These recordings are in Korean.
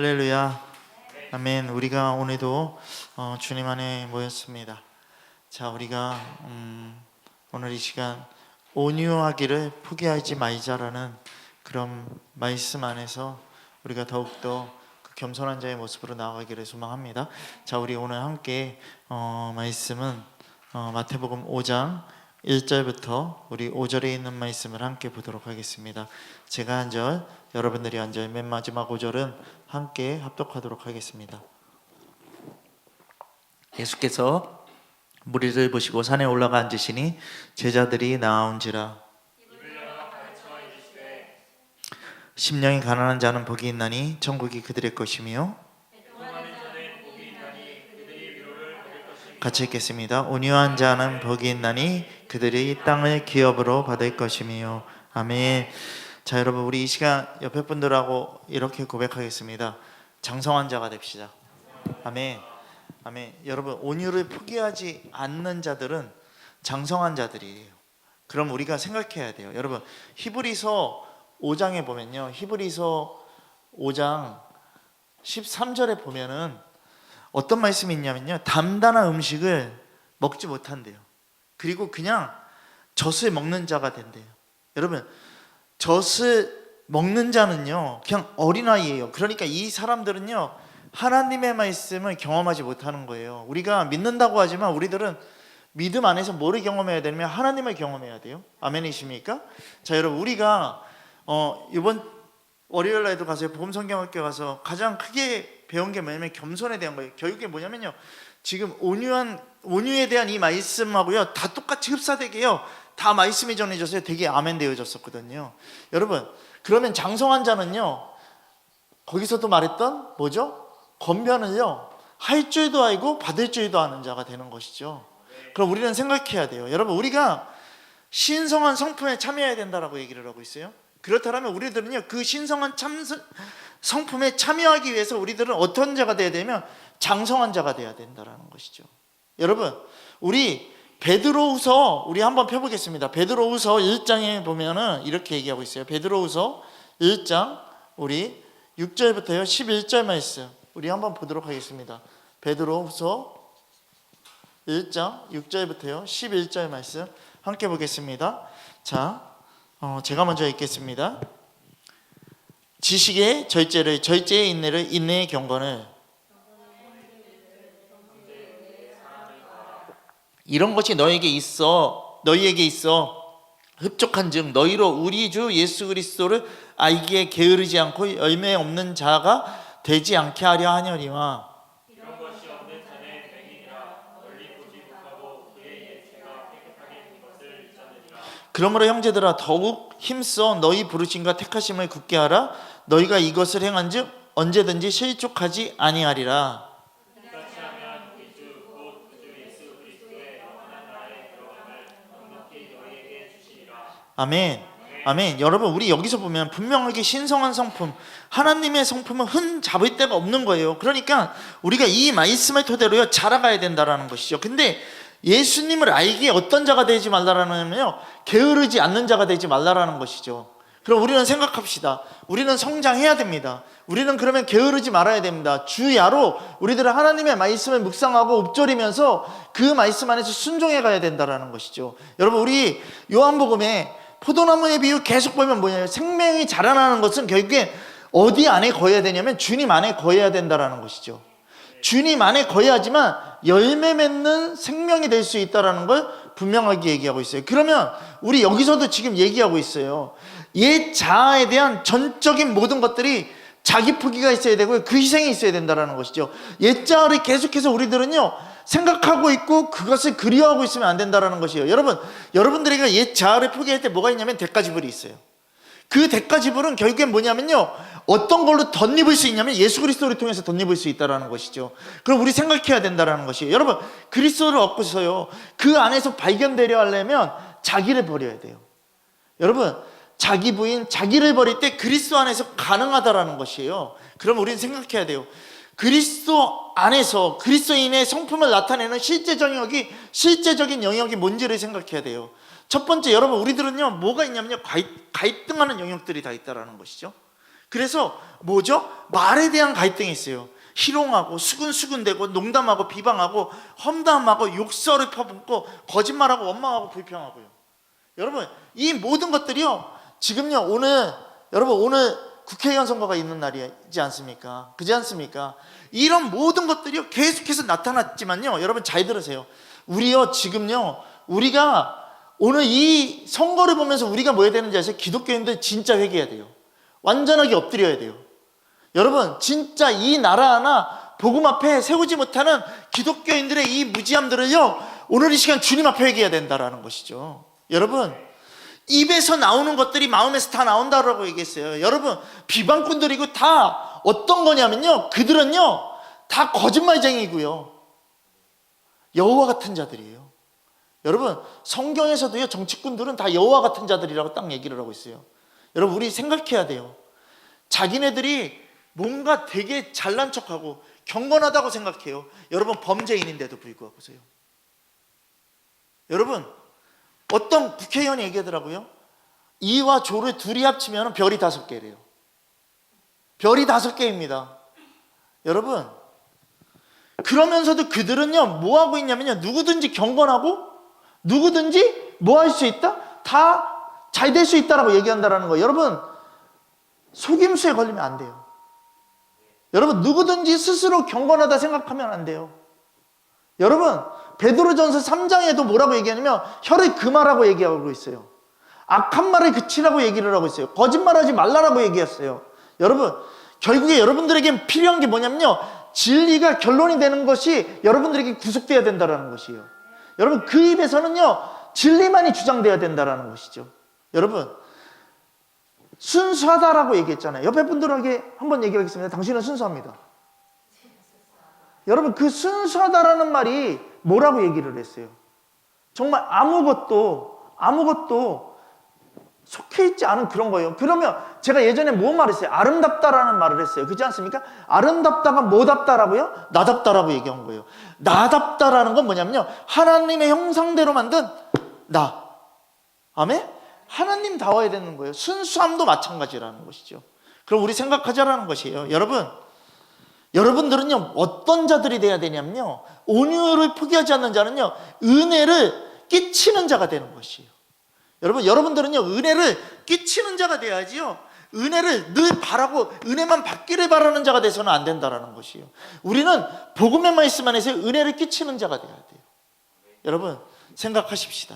할렐루야. 아멘. 우리가 오늘도 주님 안에 모였습니다. 자, 우리가 오늘 이 시간 온유하기를 포기하지 말자라는 그런 말씀 안에서 우리가 더욱더 그 겸손한 자의 모습으로 나아가기를 소망합니다. 자, 우리 오늘 함께 말씀은 마태복음 5장 1절부터 우리 5절에 있는 말씀을 함께 보도록 하겠습니다. 제가 한 절, 여러분들이 한 절, 맨 마지막 5절은 함께 합독하도록 하겠습니다. 예수께서 무리를 보시고 산에 올라가 앉으시니 제자들이 나아온지라. 심령이 가난한 자는 복이 있나니 천국이 그들의 것이며, 같이 읽겠습니다. 온유한 자는 복이 있나니 그들이 이 땅을 기업으로 받을 것이며. 아멘. 자, 여러분, 우리 이 시간 옆에 분들하고 이렇게 고백하겠습니다. 장성한 자가 됩시다. 아멘. 아멘. 여러분, 온유를 포기하지 않는 자들은 장성한 자들이에요. 그럼 우리가 생각해야 돼요. 여러분, 히브리서 5장에 보면요, 히브리서 5장 13절에 보면은 어떤 말씀이 있냐면요, 단단한 음식을 먹지 못한대요. 그리고 그냥 젖을 먹는 자가 된대요. 여러분, 젖을 먹는 자는요 그냥 어린아이예요. 그러니까 이 사람들은요 하나님의 말씀을 경험하지 못하는 거예요. 우리가 믿는다고 하지만 우리들은 믿음 안에서 뭐를 경험해야 되냐면 하나님을 경험해야 돼요. 아멘이십니까? 자, 여러분, 우리가 이번 월요일 날에도 가서 복음 성경학교 가서 가장 크게 배운 게 뭐냐면 겸손에 대한 거예요. 결국에 뭐냐면요, 지금 온유에 대한 이 말씀하고요 다 똑같이 흡사되게요 다 말씀이 전해져서 되게 아멘 되어졌었거든요. 여러분, 그러면 장성한 자는요, 거기서도 말했던 뭐죠? 권면을요 할 줄도 알고 받을 줄도 아는 자가 되는 것이죠. 그럼 우리는 생각해야 돼요. 여러분, 우리가 신성한 성품에 참여해야 된다라고 얘기를 하고 있어요. 그렇다면 우리들은요 그 신성한 성품에 참여하기 위해서 우리들은 어떤 자가 되어야 되면 장성한 자가 되어야 된다라는 것이죠. 여러분, 우리 베드로후서 우리 한번 펴보겠습니다. 베드로후서 1장에 보면은 이렇게 얘기하고 있어요. 베드로후서 1장 우리 6절부터요 11절 말씀 우리 한번 보도록 하겠습니다. 베드로후서 1장 6절부터요 11절 말씀 함께 보겠습니다. 자, 제가 먼저 읽겠습니다. 지식의 절제를, 절제의 인내를, 인내의 경건을, 이런 것이 너희에게 있어 흡족한즉 너희로 우리 주 예수 그리스도를 알기에 게으르지 않고 열매 없는 자가 되지 않게 하려 하려니와. 이런 것이 없는 자는 맹인이라 멀리 보지 못하고 그의 예체가 깨끗하게 된 것을 잊었느니라. 그러므로 형제들아, 더욱 힘써 너희 부르심과 택하심을 굳게 하라. 너희가 이것을 행한즉 언제든지 실족하지 아니하리라. 그렇지 하면 우리 주 곧 그 주 예수 그리스도의 영원한 나라에 들어감을 넉넉히 너희에게 주시리라. 아멘. 아멘. 여러분, 우리 여기서 보면 분명하게 신성한 성품, 하나님의 성품은 흠 잡을 데가 없는 거예요. 그러니까 우리가 이 말씀을 토대로요 자라가야 된다라는 것이죠. 근데 예수님을 알기에 어떤 자가 되지 말라라는요, 게으르지 않는 자가 되지 말라라는 것이죠. 그럼 우리는 생각합시다. 우리는 성장해야 됩니다. 우리는 그러면 게으르지 말아야 됩니다. 주야로 우리들은 하나님의 말씀을 묵상하고 읊조리면서 그 말씀 안에서 순종해 가야 된다라는 것이죠. 여러분, 우리 요한복음에 포도나무의 비유 계속 보면 뭐냐면 생명이 자라나는 것은 결국에 어디 안에 거해야 되냐면 주님 안에 거해야 된다라는 것이죠. 주님 안에 거해야지만 열매 맺는 생명이 될 수 있다는 걸 분명하게 얘기하고 있어요. 그러면 우리 여기서도 지금 얘기하고 있어요. 옛 자아에 대한 전적인 모든 것들이 자기 포기가 있어야 되고요, 그 희생이 있어야 된다는 것이죠. 옛 자아를 계속해서 우리들은요 생각하고 있고 그것을 그리워하고 있으면 안 된다는 것이에요. 여러분들에게 옛 자아를 포기할 때 뭐가 있냐면 대가지불이 있어요. 그 대가지불은 결국엔 뭐냐면요, 어떤 걸로 덧입을 수 있냐면 예수 그리스도를 통해서 덧입을 수 있다는 것이죠. 그럼 우리 생각해야 된다는 것이에요. 여러분, 그리스도를 얻고서요 그 안에서 발견되려 하려면 자기를 버려야 돼요. 여러분, 자기 부인, 자기를 버릴 때 그리스도 안에서 가능하다라는 것이에요. 그럼 우리는 생각해야 돼요. 그리스도 안에서 그리스도인의 성품을 나타내는 실제적인 영역이 뭔지를 생각해야 돼요. 첫 번째, 여러분, 우리들은요 뭐가 있냐면요 갈등하는 영역들이 다 있다라는 것이죠. 그래서 뭐죠? 말에 대한 갈등이 있어요. 희롱하고 수근수근대고 농담하고 비방하고 험담하고 욕설을 퍼붓고 거짓말하고 원망하고 불평하고요. 여러분, 이 모든 것들이요, 지금요, 오늘 국회의원 선거가 있는 날이지 않습니까? 그렇지 않습니까? 이런 모든 것들이요 계속해서 나타났지만요, 여러분 잘 들으세요. 우리요 지금요, 우리가 오늘 이 선거를 보면서 우리가 뭐 해야 되는지 아세요? 기독교인들 진짜 회개해야 돼요. 완전하게 엎드려야 돼요. 여러분, 진짜 이 나라 하나 복음 앞에 세우지 못하는 기독교인들의 이 무지함들을요, 오늘 이 시간 주님 앞에 회개해야 된다라는 것이죠. 여러분, 입에서 나오는 것들이 마음에서 다 나온다라고 얘기했어요. 여러분, 비방꾼들이고 다 어떤 거냐면요, 그들은요 다 거짓말쟁이고요, 여호와 같은 자들이에요. 여러분, 성경에서도요 정치꾼들은 다 여호와 같은 자들이라고 딱 얘기를 하고 있어요. 여러분, 우리 생각해야 돼요. 자기네들이 뭔가 되게 잘난 척하고 경건하다고 생각해요. 여러분, 범죄인인데도 불구하고 보세요. 여러분, 어떤 국회의원이 얘기하더라고요. 이와 조를 둘이 합치면 별이 5개래요. 별이 5개입니다. 여러분, 그러면서도 그들은요 뭐 하고 있냐면요, 누구든지 경건하고 누구든지 뭐 할 수 있다? 다 잘 될 수 있다라고 얘기한다라는 거예요. 여러분, 속임수에 걸리면 안 돼요. 여러분, 누구든지 스스로 경건하다 생각하면 안 돼요. 여러분, 베드로전서 3장에도 뭐라고 얘기하냐면 혀를 금하라고 얘기하고 있어요. 악한 말을 그치라고 얘기를 하고 있어요. 거짓말하지 말라라고 얘기했어요. 여러분, 결국에 여러분들에게 필요한 게 뭐냐면요, 진리가 결론이 되는 것이 여러분들에게 구속돼야 된다는 것이에요. 여러분, 그 입에서는요 진리만이 주장돼야 된다는 것이죠. 여러분, 순수하다라고 얘기했잖아요. 옆에 분들에게 한번 얘기하겠습니다. 당신은 순수합니다. 여러분, 그 순수하다라는 말이 뭐라고 얘기를 했어요? 정말 아무것도 속해 있지 않은 그런 거예요. 그러면 제가 예전에 뭐 말했어요? 아름답다라는 말을 했어요. 그렇지 않습니까? 아름답다가 뭐답다라고요? 나답다라고 얘기한 거예요. 나답다라는 건 뭐냐면요, 하나님의 형상대로 만든 나. 아멘? 하나님다워야 되는 거예요. 순수함도 마찬가지라는 것이죠. 그럼 우리 생각하자라는 것이에요. 여러분들은요 어떤 자들이 돼야 되냐면요, 온유를 포기하지 않는 자는요 은혜를 끼치는 자가 되는 것이에요. 여러분들은요 은혜를 끼치는 자가 돼야지요, 은혜를 늘 바라고 은혜만 받기를 바라는 자가 돼서는 안 된다라는 것이에요. 우리는 복음의 말씀 안에서 은혜를 끼치는 자가 돼야 돼요. 여러분, 생각하십시다.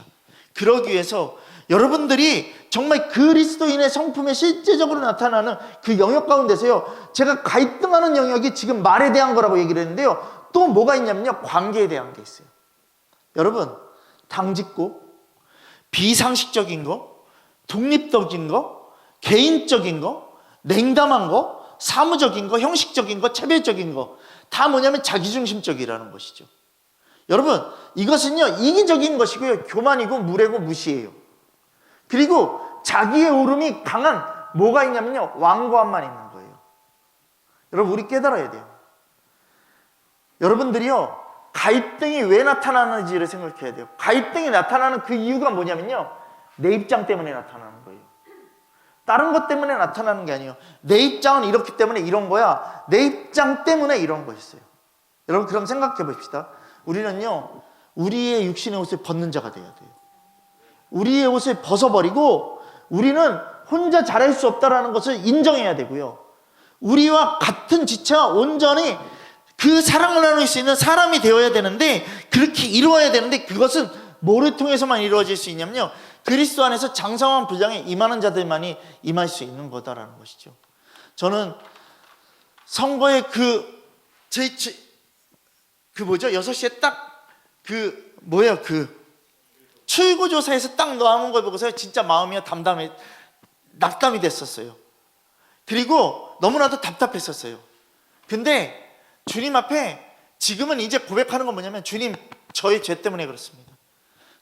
그러기 위해서 여러분들이 정말 그리스도인의 성품에 실제적으로 나타나는 그 영역 가운데서요, 제가 갈등하는 영역이 지금 말에 대한 거라고 얘기를 했는데요, 또 뭐가 있냐면요, 관계에 대한 게 있어요. 여러분, 당짓고 비상식적인 거, 독립적인 거, 개인적인 거, 냉담한 거, 사무적인 거, 형식적인 거, 차별적인 거, 다 뭐냐면 자기중심적이라는 것이죠. 여러분, 이것은요 이기적인 것이고요, 교만이고 무례고 무시해요. 그리고 자기의 오름이 강한 뭐가 있냐면요, 완고함만 있는 거예요. 여러분, 우리 깨달아야 돼요. 여러분들이요 갈등이 왜 나타나는지를 생각해야 돼요. 갈등이 나타나는 그 이유가 뭐냐면요, 내 입장 때문에 나타나는 거예요. 다른 것 때문에 나타나는 게 아니에요. 내 입장은 이렇기 때문에 이런 거야, 내 입장 때문에 이런 거였어요. 여러분, 그럼 생각해 봅시다. 우리는요 우리의 육신의 옷을 벗는 자가 돼야 돼요. 우리의 옷을 벗어버리고 우리는 혼자 잘할 수 없다는 것을 인정해야 되고요, 우리와 같은 지체와 온전히 그 사랑을 나눌 수 있는 사람이 되어야 되는데, 그렇게 이루어야 되는데, 그것은 뭐를 통해서만 이루어질 수 있냐면요, 그리스도 안에서 장성한 분량에 임하는 자들만이 임할 수 있는 거다라는 것이죠. 저는 선거의 6시에 딱 출구조사에서 딱 나오는 걸 보고서 진짜 마음이 낙담이 됐었어요. 그리고 너무나도 답답했었어요. 근데 주님 앞에 지금은 이제 고백하는 건 뭐냐면, 주님, 저의 죄 때문에 그렇습니다.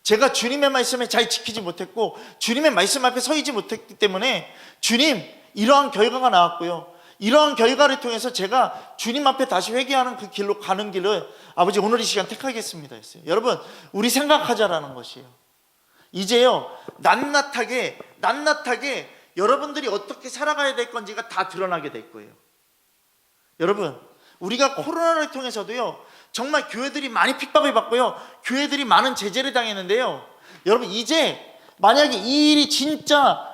제가 주님의 말씀을 잘 지키지 못했고 주님의 말씀 앞에 서이지 못했기 때문에 주님, 이러한 결과가 나왔고요, 이러한 결과를 통해서 제가 주님 앞에 다시 회개하는 그 길로 가는 길을 아버지 오늘 이 시간 택하겠습니다 했어요. 여러분, 우리 생각하자라는 것이에요. 이제요 낱낱하게 여러분들이 어떻게 살아가야 될 건지가 다 드러나게 될 거예요. 여러분, 우리가 코로나를 통해서도요, 정말 교회들이 많이 핍박을 받고요, 교회들이 많은 제재를 당했는데요, 여러분, 이제 만약에 이 일이 진짜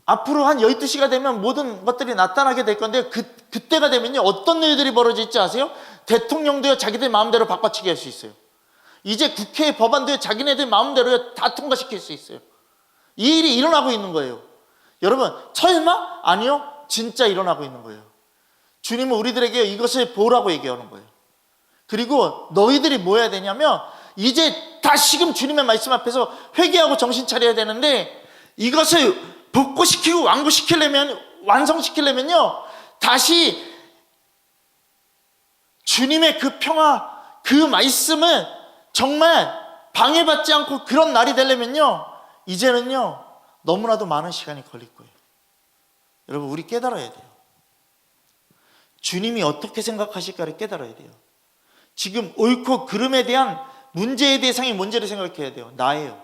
앞으로 한 12시가 되면 모든 것들이 나타나게 될 건데, 그때가 되면요, 어떤 일들이 벌어질지 아세요? 대통령도요, 자기들 마음대로 바꿔치기 할 수 있어요. 이제 국회 법안도요, 자기네들 마음대로 다 통과시킬 수 있어요. 이 일이 일어나고 있는 거예요. 여러분, 설마? 아니요, 진짜 일어나고 있는 거예요. 주님은 우리들에게 이것을 보라고 얘기하는 거예요. 그리고 너희들이 뭐 해야 되냐면, 이제 다시금 주님의 말씀 앞에서 회개하고 정신 차려야 되는데, 이것을 복구시키고 완성시키려면요, 다시 주님의 그 평화, 그 말씀을 정말 방해받지 않고 그런 날이 되려면요, 이제는요, 너무나도 많은 시간이 걸릴 거예요. 여러분, 우리 깨달아야 돼요. 주님이 어떻게 생각하실까를 깨달아야 돼요. 지금 옳고 그름에 대한 문제의 대상이 뭔지를 생각해야 돼요. 나예요.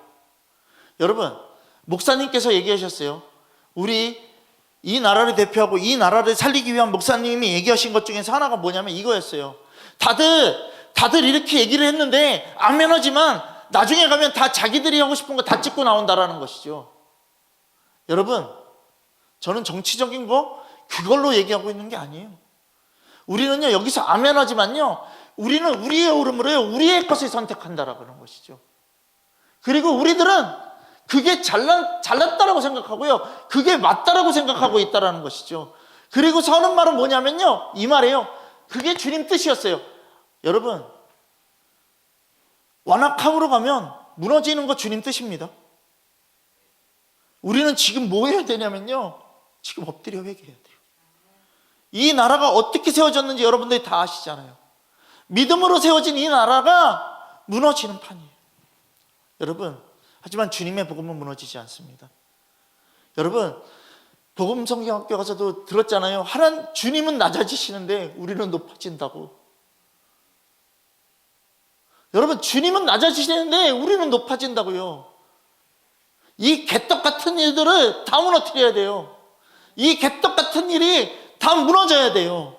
여러분, 목사님께서 얘기하셨어요. 우리 이 나라를 대표하고 이 나라를 살리기 위한 목사님이 얘기하신 것 중에서 하나가 뭐냐면 이거였어요. 다들 이렇게 얘기를 했는데 아멘하지만 나중에 가면 다 자기들이 하고 싶은 거 다 찍고 나온다라는 것이죠. 여러분, 저는 정치적인 거 그걸로 얘기하고 있는 게 아니에요. 우리는요, 여기서 아멘하지만요, 우리는 우리의 오름으로요, 우리의 것을 선택한다라는 것이죠. 그리고 우리들은 그게 잘났다라고 생각하고요, 그게 맞다라고 생각하고 있다라는 것이죠. 그리고 서는 말은 뭐냐면요, 이 말이에요. 그게 주님 뜻이었어요. 여러분, 완악함으로 가면 무너지는 거 주님 뜻입니다. 우리는 지금 뭐 해야 되냐면요, 지금 엎드려 회개해야 돼요. 이 나라가 어떻게 세워졌는지 여러분들이 다 아시잖아요. 믿음으로 세워진 이 나라가 무너지는 판이에요. 여러분, 하지만 주님의 복음은 무너지지 않습니다. 여러분, 복음 성경학교 가서도 들었잖아요. 주님은 낮아지시는데 우리는 높아진다고. 여러분, 주님은 낮아지시는데 우리는 높아진다고요. 이 개떡 같은 일들을 다 무너뜨려야 돼요. 이 개떡 같은 일이 다 무너져야 돼요.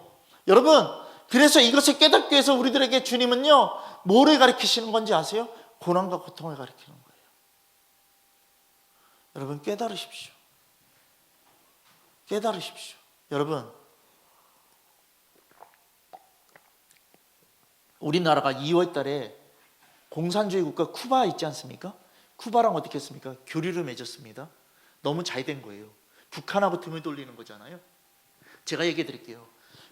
여러분, 그래서 이것을 깨닫기 위해서 우리들에게 주님은요, 뭐를 가르치시는 건지 아세요? 고난과 고통을 가르치는 거예요. 여러분, 깨달으십시오. 깨달으십시오. 여러분, 우리나라가 2월 달에 공산주의 국가 쿠바 있지 않습니까? 쿠바랑 어떻게 했습니까? 교류를 맺었습니다. 너무 잘 된 거예요. 북한하고 등을 돌리는 거잖아요. 제가 얘기해 드릴게요.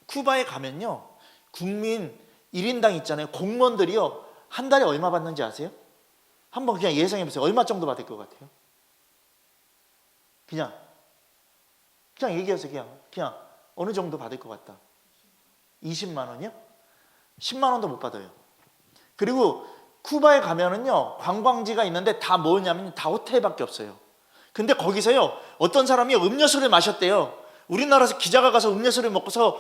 쿠바에 가면요, 국민 1인당 있잖아요. 공무원들이요, 한 달에 얼마 받는지 아세요? 한번 그냥 예상해 보세요. 얼마 정도 받을 것 같아요? 그냥 얘기하세요. 그냥 어느 정도 받을 것 같다? 20만 원이요? 10만 원도 못 받아요. 그리고 쿠바에 가면은요, 관광지가 있는데 다 뭐냐면 다 호텔밖에 없어요. 근데 거기서요, 어떤 사람이 음료수를 마셨대요. 우리나라에서 기자가 가서 음료수를 먹고서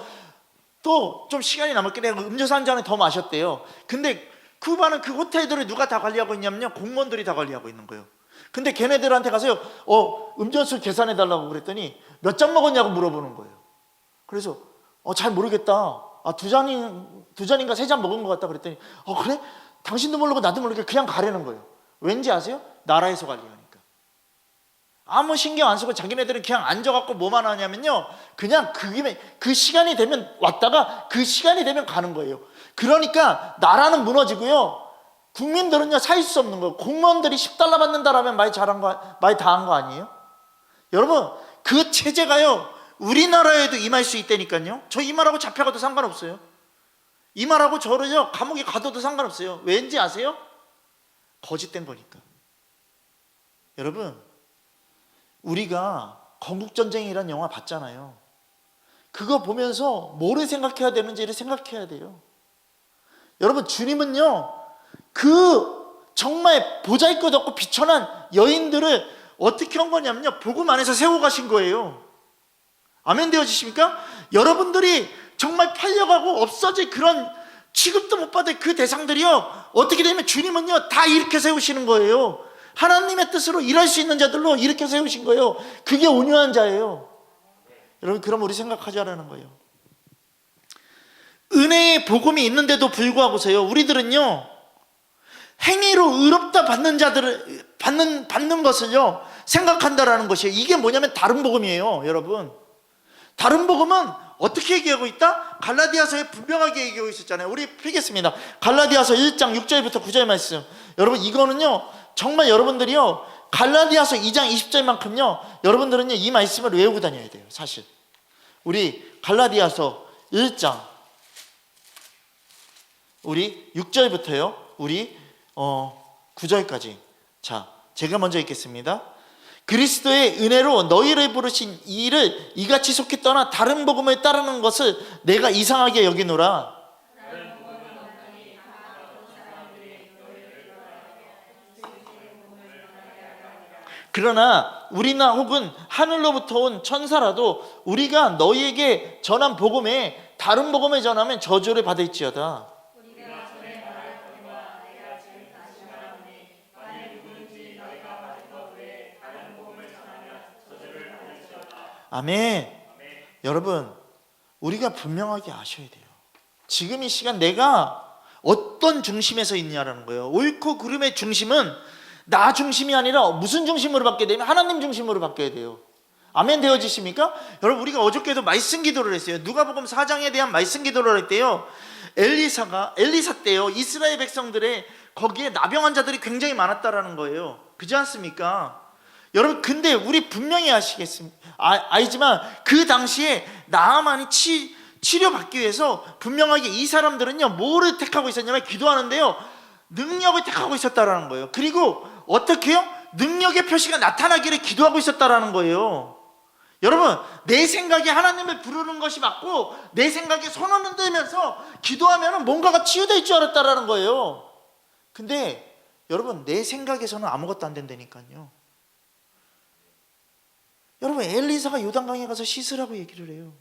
또 좀 시간이 남았길래 음료수 한 잔을 더 마셨대요. 근데 쿠바는 그 호텔들을 누가 다 관리하고 있냐면요, 공무원들이 다 관리하고 있는 거예요. 근데 걔네들한테 가서요, 음료수 계산해 달라고 그랬더니 몇 잔 먹었냐고 물어보는 거예요. 그래서 잘 모르겠다. 두 잔인가 3잔 먹은 것 같다 그랬더니 그래? 당신도 모르고 나도 모르게 그냥 가려는 거예요. 왠지 아세요? 나라에서 관리하니까. 아무 신경 안 쓰고 자기네들은 그냥 앉아갖고 뭐만 하냐면요, 그냥 그 시간이 되면 왔다가 그 시간이 되면 가는 거예요. 그러니까 나라는 무너지고요, 국민들은요 살 수 없는 거예요. 공무원들이 10달러 받는다라면 말 다 한 거 아니에요? 여러분, 그 체제가요 우리나라에도 임할 수 있다니까요. 저 이 말하고 잡혀가도 상관없어요. 이 말하고 저를요 감옥에 가둬도 상관없어요. 왠지 아세요? 거짓된 거니까. 여러분, 우리가 건국전쟁이라는 영화 봤잖아요. 그거 보면서 뭐를 생각해야 되는지를 생각해야 돼요. 여러분, 주님은요 정말 보잘것없고 비천한 여인들을 어떻게 한 거냐면요, 복음 안에서 세워 가신 거예요. 아멘 되어지십니까? 여러분들이 정말 팔려가고 없어질 그런 취급도 못 받을 그 대상들이요, 어떻게 되면 주님은요 다 일으켜 세우시는 거예요. 하나님의 뜻으로 일할 수 있는 자들로 이렇게 세우신 거예요. 그게 온유한 자예요. 여러분, 그럼 우리 생각하자라는 거예요. 은혜의 복음이 있는데도 불구하고서요, 우리들은요, 행위로 의롭다 받는 자들을 받는 것을요 생각한다라는 것이에요. 이게 뭐냐면 다른 복음이에요. 여러분, 다른 복음은 어떻게 얘기하고 있다? 갈라디아서에 분명하게 얘기하고 있었잖아요. 우리 펴겠습니다. 갈라디아서 1장 6절부터 9절 말씀. 여러분, 이거는요 정말 여러분들이요 갈라디아서 2장 20절만큼요 여러분들은요 이 말씀을 외우고 다녀야 돼요. 사실 우리 갈라디아서 1장 우리 6절부터요 우리 9절까지. 자, 제가 먼저 읽겠습니다. 그리스도의 은혜로 너희를 부르신 이 일을 이같이 속히 떠나 다른 복음을 따르는 것을 내가 이상하게 여기노라. 그러나 우리나 혹은 하늘로부터 온 천사라도 우리가 너희에게 전한 복음에 다른 복음을 전하면 저주를 받을지어다. 아멘. 여러분, 우리가 분명하게 아셔야 돼요. 지금 이 시간 내가 어떤 중심에서 있냐라는 거예요. 옳고 그름의 중심은 나 중심이 아니라 무슨 중심으로 바뀌어야 되냐면 하나님 중심으로 바뀌어야 돼요. 아멘 되어지십니까? 여러분, 우리가 어저께도 말씀 기도를 했어요. 누가복음 4장에 대한 말씀 기도를 할 때요, 엘리사 때요 이스라엘 백성들의 거기에 나병 환자들이 굉장히 많았다라는 거예요. 그렇지 않습니까? 여러분, 근데 우리 분명히 알지만 그 당시에 나아만이 치료받기 위해서 분명하게 이 사람들은요 뭐를 택하고 있었냐면 기도하는데요 능력을 택하고 있었다라는 거예요. 그리고 어떻게 해요? 능력의 표시가 나타나기를 기도하고 있었다라는 거예요. 여러분, 내 생각에 하나님을 부르는 것이 맞고 내 생각에 손을 흔들면서 기도하면 뭔가가 치유될 줄 알았다라는 거예요. 근데 여러분, 내 생각에서는 아무것도 안 된다니까요. 여러분, 엘리사가 요단강에 가서 씻으라고 얘기를 해요.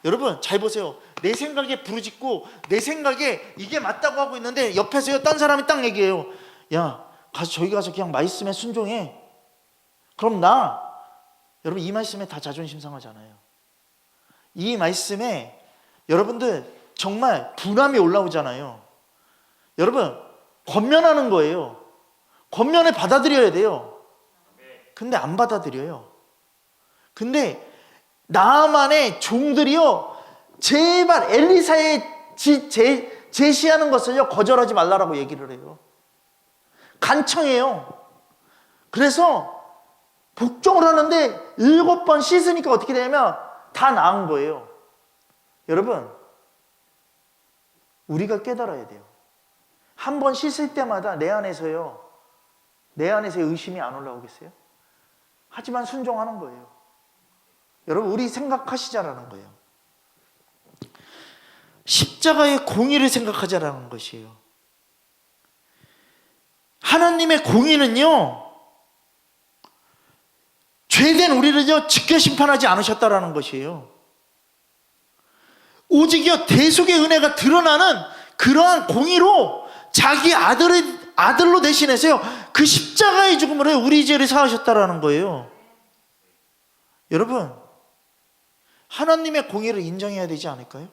여러분, 잘 보세요. 내 생각에 부르짖고 내 생각에 이게 맞다고 하고 있는데 옆에서요 딴 사람이 딱 얘기해요. 야, 저기 가서 그냥 말씀에 순종해. 그럼 여러분, 이 말씀에 다 자존심 상하잖아요. 이 말씀에 여러분들 정말 분함이 올라오잖아요. 여러분, 권면하는 거예요. 권면을 받아들여야 돼요. 근데 안 받아들여요. 근데 나만의 종들이요 제발 엘리사의 제시하는 것을요 거절하지 말라라고 얘기를 해요. 간청해요. 그래서 복종을 하는데 7번 씻으니까 어떻게 되냐면 다 나은 거예요. 여러분, 우리가 깨달아야 돼요. 한 번 씻을 때마다 내 안에서 의심이 안 올라오겠어요? 하지만 순종하는 거예요. 여러분, 우리 생각하시자라는 거예요. 십자가의 공의를 생각하자라는 것이에요. 하나님의 공의는요 죄된 우리를요 직결 심판하지 않으셨다라는 것이에요. 오직요 대속의 은혜가 드러나는 그러한 공의로 자기 아들로 대신해서요 그 십자가의 죽음으로 우리 죄를 사하셨다라는 거예요. 여러분, 하나님의 공의를 인정해야 되지 않을까요?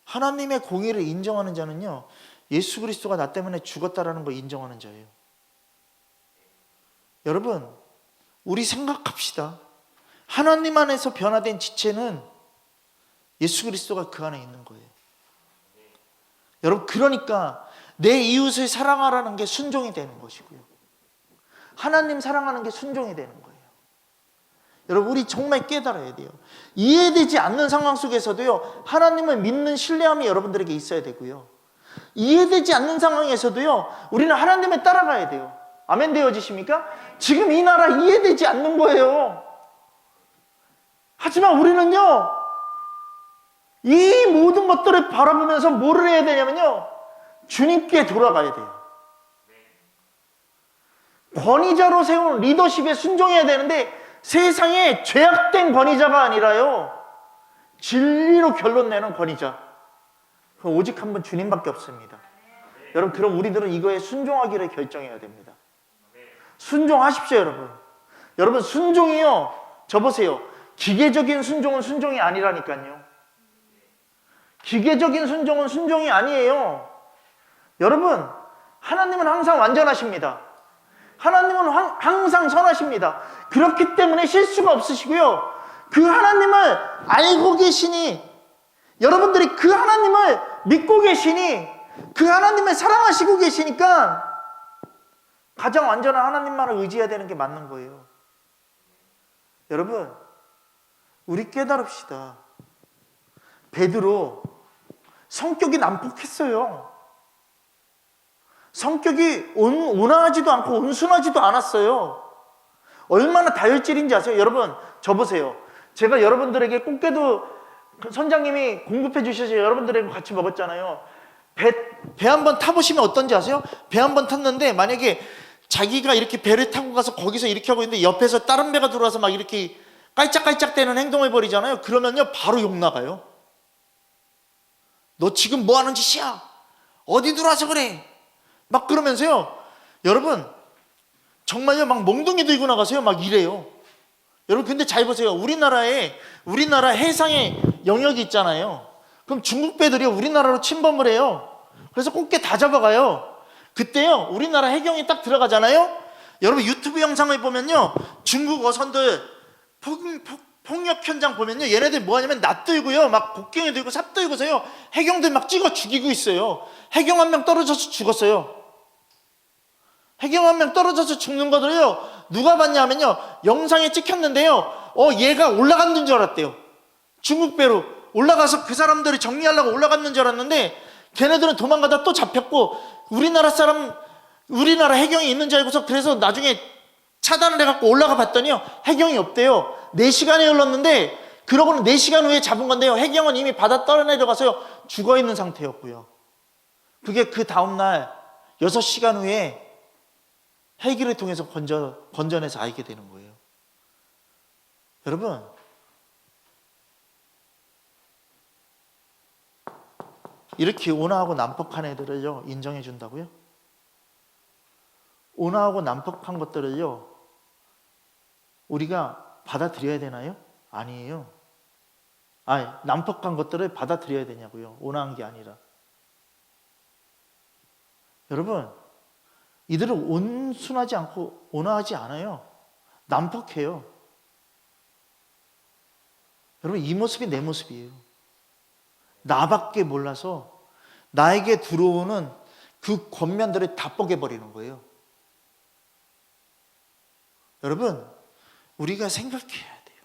하나님의 공의를 인정하는 자는요 예수 그리스도가 나 때문에 죽었다라는 걸 인정하는 자예요. 여러분, 우리 생각합시다. 하나님 안에서 변화된 지체는 예수 그리스도가 그 안에 있는 거예요. 여러분, 그러니까 내 이웃을 사랑하라는 게 순종이 되는 것이고요, 하나님 사랑하는 게 순종이 되는 거예요. 여러분, 우리 정말 깨달아야 돼요. 이해되지 않는 상황 속에서도요 하나님을 믿는 신뢰함이 여러분들에게 있어야 되고요, 이해되지 않는 상황에서도요 우리는 하나님을 따라가야 돼요. 아멘 되어지십니까? 지금 이 나라 이해되지 않는 거예요. 하지만 우리는요 이 모든 것들을 바라보면서 뭐를 해야 되냐면요 주님께 돌아가야 돼요. 권위자로 세운 리더십에 순종해야 되는데 세상에 죄악된 권위자가 아니라요 진리로 결론 내는 권위자, 오직 한 분 주님밖에 없습니다. 여러분, 그럼 우리들은 이거에 순종하기를 결정해야 됩니다. 순종하십시오, 여러분. 여러분, 순종이요, 저 보세요, 기계적인 순종은 순종이 아니라니까요. 기계적인 순종은 순종이 아니에요. 여러분, 하나님은 항상 완전하십니다. 하나님은 항상 선하십니다. 그렇기 때문에 실수가 없으시고요, 그 하나님을 알고 계시니, 여러분들이 그 하나님을 믿고 계시니, 그 하나님을 사랑하시고 계시니까 가장 완전한 하나님만을 의지해야 되는 게 맞는 거예요. 여러분, 우리 깨달읍시다. 베드로 성격이 난폭했어요. 성격이 온화하지도 않고 온순하지도 않았어요. 얼마나 다혈질인지 아세요? 여러분, 저 보세요. 제가 여러분들에게 꽃게도 선장님이 공급해 주셔서 여러분들에게 같이 먹었잖아요. 배 한번 타보시면 어떤지 아세요? 배 한번 탔는데 만약에 자기가 이렇게 배를 타고 가서 거기서 이렇게 하고 있는데 옆에서 다른 배가 들어와서 막 이렇게 깔짝깔짝대는 행동을 벌이잖아요. 그러면요, 바로 욕 나가요. 너 지금 뭐 하는 짓이야? 어디 들어와서 그래? 막 그러면서요, 여러분, 정말요, 막 몽둥이 들고 나가세요. 막 이래요. 여러분, 근데 잘 보세요. 우리나라 해상의 영역이 있잖아요. 그럼 중국 배들이 우리나라로 침범을 해요. 그래서 꽃게 다 잡아가요. 그때요, 우리나라 해경이 딱 들어가잖아요. 여러분, 유튜브 영상을 보면요, 중국 어선들 폭력 현장 보면요, 얘네들 뭐 하냐면 낫 들고요, 막 곡괭이 들고 삽 들고서요, 해경들 막 찍어 죽이고 있어요. 해경 한 명 떨어져서 죽었어요. 해경 한 명 떨어져서 죽는 거들요, 누가 봤냐면요, 영상에 찍혔는데요, 얘가 올라갔는 줄 알았대요. 중국 배로 올라가서 그 사람들이 정리하려고 올라갔는 줄 알았는데, 걔네들은 도망가다 또 잡혔고, 우리나라 해경이 있는 줄 알고서, 그래서 나중에 차단을 해갖고 올라가 봤더니요, 해경이 없대요. 4시간이 흘렀는데, 그러고는 4시간 후에 잡은 건데요, 해경은 이미 바다 떠내려가서요, 죽어있는 상태였고요. 그게 그 다음날 6시간 후에 헬기를 통해서 건져내서 알게 되는 거예요. 여러분, 이렇게 온화하고 난폭한 애들을요, 인정해 준다고요? 온화하고 난폭한 것들을요, 우리가 받아들여야 되나요? 아니에요. 난폭한 것들을 받아들여야 되냐고요. 온화한 게 아니라. 여러분, 이들은 온순하지 않고 온화하지 않아요. 난폭해요. 여러분, 이 모습이 내 모습이에요. 나밖에 몰라서 나에게 들어오는 그 권면들을 다 뻐개버리는 거예요. 여러분, 우리가 생각해야 돼요.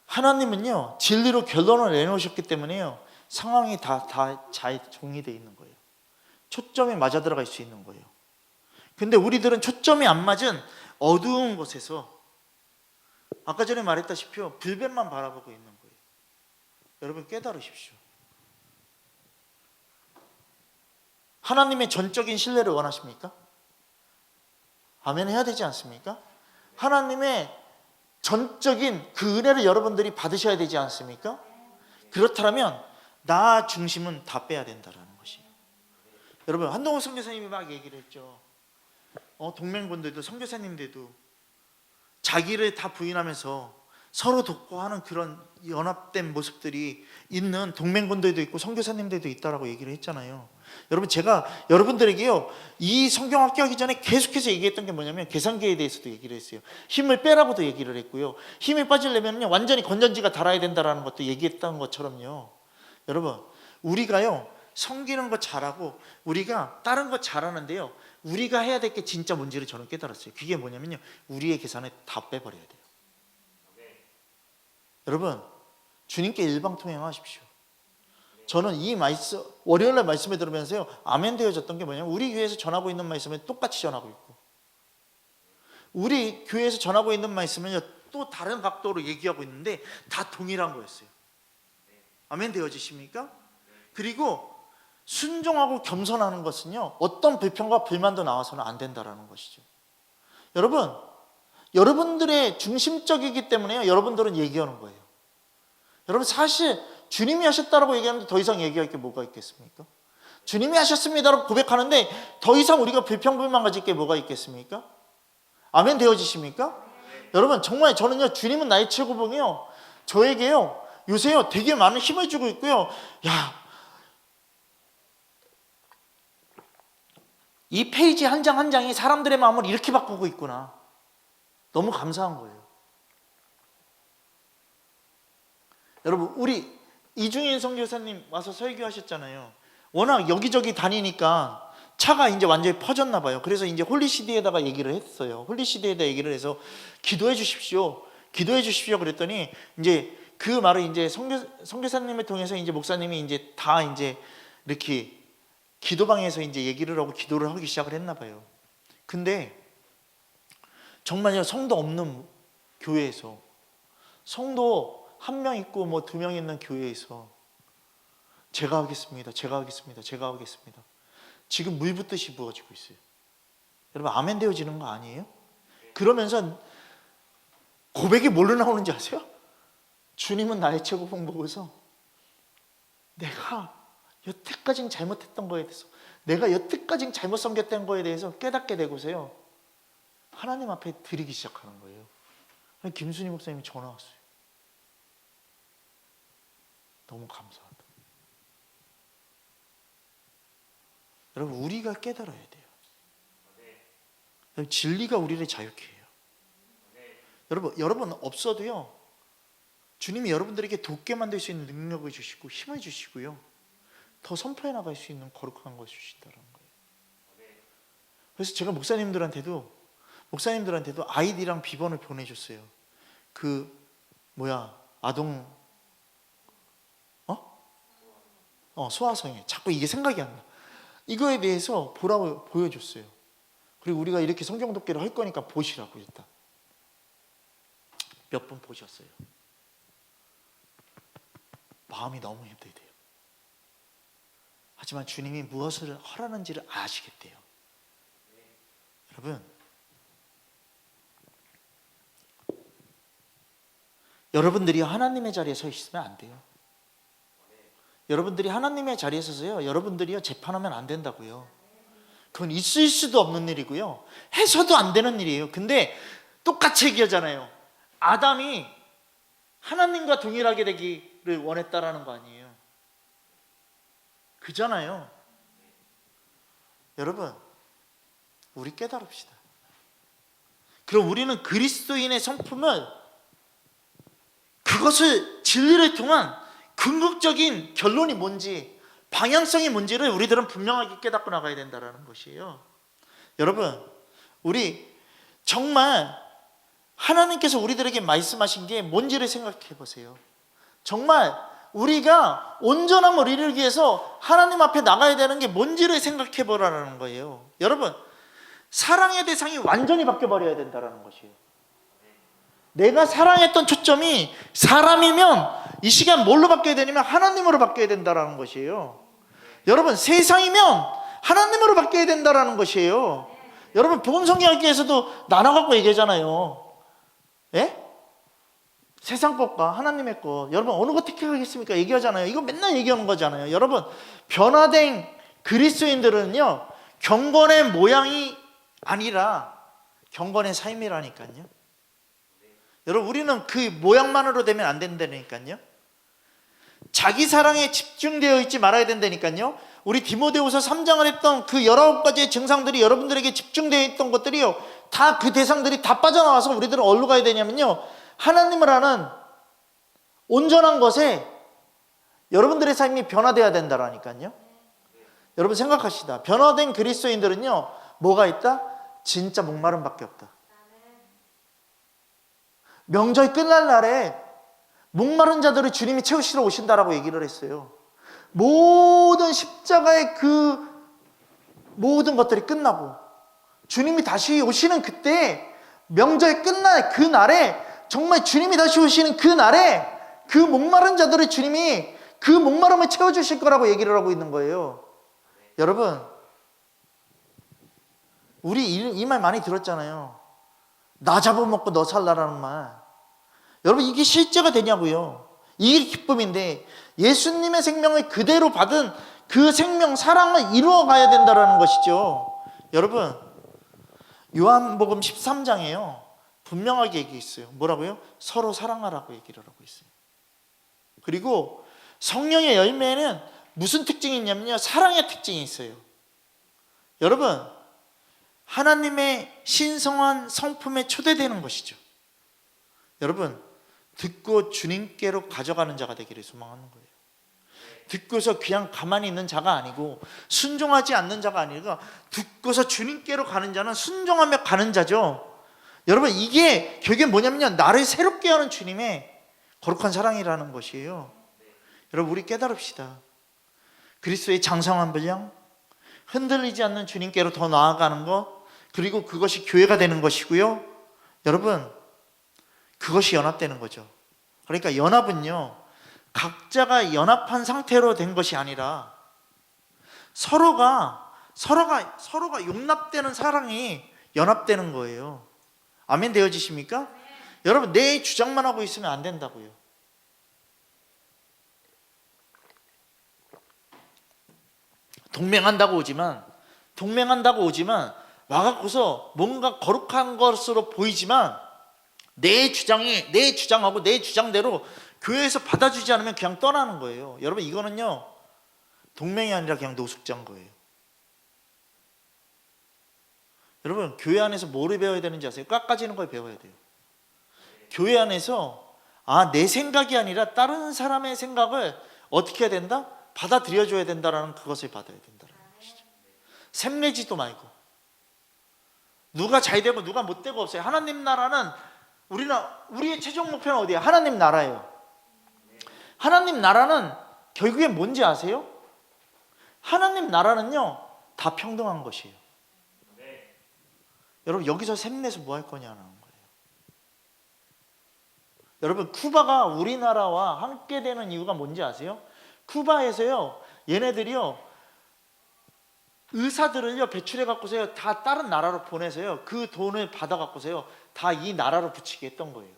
하나님은요, 진리로 결론을 내놓으셨기 때문에요, 상황이 다 잘 정리되어 있는 거예요. 초점이 맞아 들어갈 수 있는 거예요. 근데 우리들은 초점이 안 맞은 어두운 곳에서, 아까 전에 말했다시피 불빛만 바라보고 있는 거예요. 여러분, 깨달으십시오. 하나님의 전적인 신뢰를 원하십니까? 아멘 해야 되지 않습니까? 하나님의 전적인 그 은혜를 여러분들이 받으셔야 되지 않습니까? 그렇다면 나 중심은 다 빼야 된다는 것이에요. 여러분, 한동훈 선교사님이 막 얘기를 했죠. 동맹군들도 선교사님들도 자기를 다 부인하면서 서로 돕고 하는 그런 연합된 모습들이 있는 동맹군들도 있고 선교사님들도 있다라고 얘기를 했잖아요. 여러분, 제가 여러분들에게요, 이 성경 학교하기 전에 계속해서 얘기했던 게 뭐냐면, 계산기에 대해서도 얘기를 했어요. 힘을 빼라고도 얘기를 했고요, 힘이 빠지려면요, 완전히 건전지가 달아야 된다라는 것도 얘기했던 것처럼요. 여러분, 우리가요, 섬기는 거 잘하고 우리가 다른 거 잘하는데요, 우리가 해야 될 게 진짜 뭔지를 저는 깨달았어요. 그게 뭐냐면요, 우리의 계산을 다 빼버려야 돼요. 여러분, 주님께 일방통행하십시오. 저는 이 말씀, 월요일날 말씀을 들으면서요, 아멘 되어졌던 게 뭐냐면, 우리 교회에서 전하고 있는 말씀을 똑같이 전하고 있고, 우리 교회에서 전하고 있는 말씀은요, 또 다른 각도로 얘기하고 있는데 다 동일한 거였어요. 아멘 되어지십니까? 그리고 순종하고 겸손하는 것은요, 어떤 불평과 불만도 나와서는 안 된다라는 것이죠. 여러분, 여러분들의 중심적이기 때문에요, 여러분들은 얘기하는 거예요. 여러분, 사실 주님이 하셨다라고 얘기하는데 더 이상 얘기할 게 뭐가 있겠습니까? 주님이 하셨습니다라고 고백하는데 더 이상 우리가 불평불만 가질 게 뭐가 있겠습니까? 아멘 되어지십니까? 여러분 정말 저는요, 주님은 나의 최고봉이요, 저에게요 요새요 되게 많은 힘을 주고 있고요. 야, 이 페이지 한 장 한 장이 사람들의 마음을 이렇게 바꾸고 있구나. 너무 감사한 거예요. 여러분, 우리 이중인 선교사님 와서 설교하셨잖아요. 워낙 여기저기 다니니까 차가 이제 완전히 퍼졌나 봐요. 그래서 이제 홀리시대에다가 얘기를 했어요. 홀리시대에다 얘기를 해서 기도해 주십시오. 기도해 주십시오. 그랬더니 이제 그 말을 이제 선교사님을 통해서 이제 목사님이 이제 다 이제 이렇게 기도방에서 이제 얘기를 하고 기도를 하기 시작을 했나 봐요. 근데 정말요, 성도 없는 교회에서, 성도 한 명 있고 뭐 2명 있는 교회에서 제가 하겠습니다. 지금 물 붓듯이 부어지고 있어요. 여러분, 아멘 되어지는 거 아니에요? 그러면서 고백이 뭘로 나오는지 아세요? 주님은 나의 최고봉 보고서 내가 여태까지 잘못했던 거에 대해서, 내가 여태까지 잘못 섬겼던 거에 대해서 깨닫게 되고서요, 하나님 앞에 드리기 시작하는 거예요. 김순희 목사님이 전화 왔어요. 너무 감사하다. 여러분, 우리가 깨달아야 돼요. 진리가 우리를 자유케 해요. 여러분 없어도요, 주님이 여러분들에게 돋게 만들 수 있는 능력을 주시고 힘을 주시고요, 더 선포해 나갈 수 있는 거룩한 것을 주신다는 거예요. 그래서 제가 목사님들한테도 아이디랑 비번을 보내줬어요. 아동 소아성애, 자꾸 이게 생각이 안 나. 이거에 대해서 보라고 보여줬어요. 그리고 우리가 이렇게 성경 독기를 할 거니까 보시라고 일단 몇 번 보셨어요. 마음이 너무 힘들대요. 하지만 주님이 무엇을 하라는지를 아시겠대요. 여러분, 여러분들이 하나님의 자리에 서 있으면 안 돼요. 여러분들이 하나님의 자리에 서서요, 여러분들이요 재판하면 안 된다고요. 그건 있을 수도 없는 일이고요, 해서도 안 되는 일이에요. 근데 똑같이 얘기하잖아요. 아담이 하나님과 동일하게 되기를 원했다라는 거 아니에요. 그잖아요. 여러분, 우리 깨달읍시다. 그럼 우리는 그리스도인의 성품을, 그것을 진리를 통한 궁극적인 결론이 뭔지, 방향성이 뭔지를 우리들은 분명하게 깨닫고 나가야 된다는 것이에요. 여러분, 우리 정말 하나님께서 우리들에게 말씀하신 게 뭔지를 생각해 보세요. 정말 우리가 온전함을 이루기 위해서 하나님 앞에 나가야 되는 게 뭔지를 생각해 보라는 거예요. 여러분, 사랑의 대상이 완전히 바뀌어버려야 된다는 것이에요. 내가 사랑했던 초점이 사람이면 이 시간 뭘로 바뀌어야 되냐면 하나님으로 바뀌어야 된다는 것이에요. 여러분, 세상이면 하나님으로 바뀌어야 된다는 것이에요. 여러분, 본성이야기에서도 나눠갖고 얘기하잖아요. 예? 세상 것과 하나님의 것, 여러분 어느 거 택하겠습니까? 얘기하잖아요. 이거 맨날 얘기하는 거잖아요. 여러분, 변화된 그리스도인들은요, 경건의 모양이 아니라 경건의 삶이라니까요. 여러분, 우리는 그 모양만으로 되면 안 된다니까요. 자기 사랑에 집중되어 있지 말아야 된다니까요. 우리 디모데후서 3장을 했던 그 19가지의 증상들이 여러분들에게 집중되어 있던 것들이요, 다 그 대상들이 다 빠져나와서 우리들은 어디로 가야 되냐면요, 하나님을 아는 온전한 것에 여러분들의 삶이 변화되어야 된다라니까요. 여러분 생각하시다. 변화된 그리스도인들은요, 뭐가 있다? 진짜 목마름밖에 없다. 명절 끝날 날에 목마른 자들을 주님이 채우시러 오신다라고 얘기를 했어요. 모든 십자가의 그 모든 것들이 끝나고 주님이 다시 오시는 그때, 명절 끝날 그 날에, 정말 주님이 다시 오시는 그 날에 그 목마른 자들을 주님이 그 목마름을 채워주실 거라고 얘기를 하고 있는 거예요. 여러분, 우리 이 말 많이 들었잖아요. 나 잡아먹고 너 살라라는 말. 여러분, 이게 실제가 되냐고요. 이게 기쁨인데, 예수님의 생명을 그대로 받은 그 생명, 사랑을 이루어가야 된다는 것이죠. 여러분, 요한복음 13장에요 분명하게 얘기했어요. 뭐라고요? 서로 사랑하라고 얘기를 하고 있어요. 그리고 성령의 열매는 무슨 특징이 있냐면요, 사랑의 특징이 있어요. 여러분, 하나님의 신성한 성품에 초대되는 것이죠. 여러분, 듣고 주님께로 가져가는 자가 되기를 소망하는 거예요. 듣고서 그냥 가만히 있는 자가 아니고, 순종하지 않는 자가 아니라 듣고서 주님께로 가는 자는 순종하며 가는 자죠. 여러분, 이게 결국엔 뭐냐면요, 나를 새롭게 하는 주님의 거룩한 사랑이라는 것이에요. 여러분, 우리 깨달읍시다. 그리스도의 장성한 분량, 흔들리지 않는 주님께로 더 나아가는 것, 그리고 그것이 교회가 되는 것이고요. 여러분, 그것이 연합되는 거죠. 그러니까 연합은요, 각자가 연합한 상태로 된 것이 아니라 서로가 용납되는 사랑이 연합되는 거예요. 아멘 되어지십니까? 여러분, 내 주장만 하고 있으면 안 된다고요. 동맹한다고 오지만 와갖고서 뭔가 거룩한 것으로 보이지만 내 주장하고 내 주장대로 교회에서 받아주지 않으면 그냥 떠나는 거예요. 여러분, 이거는요, 동맹이 아니라 그냥 노숙자인 거예요. 여러분, 교회 안에서 뭐를 배워야 되는지 아세요? 깎아지는 걸 배워야 돼요. 교회 안에서 내 생각이 아니라 다른 사람의 생각을 어떻게 해야 된다? 받아들여줘야 된다라는 그것을 받아야 된다는 것이죠. 샘내지도 말고, 누가 잘 되고 누가 못 되고 없어요. 하나님 나라는, 우리의 최종 목표는 어디야? 하나님 나라예요. 하나님 나라는 결국엔 뭔지 아세요? 하나님 나라는요, 다 평등한 것이에요. 여러분, 여기서 샘내서 뭐 할 거냐는 거예요. 여러분, 쿠바가 우리나라와 함께 되는 이유가 뭔지 아세요? 쿠바에서요, 얘네들이요, 의사들을요 배출해 갖고서요 다 다른 나라로 보내서요, 그 돈을 받아 갖고서요 다 이 나라로 붙이게 했던 거예요.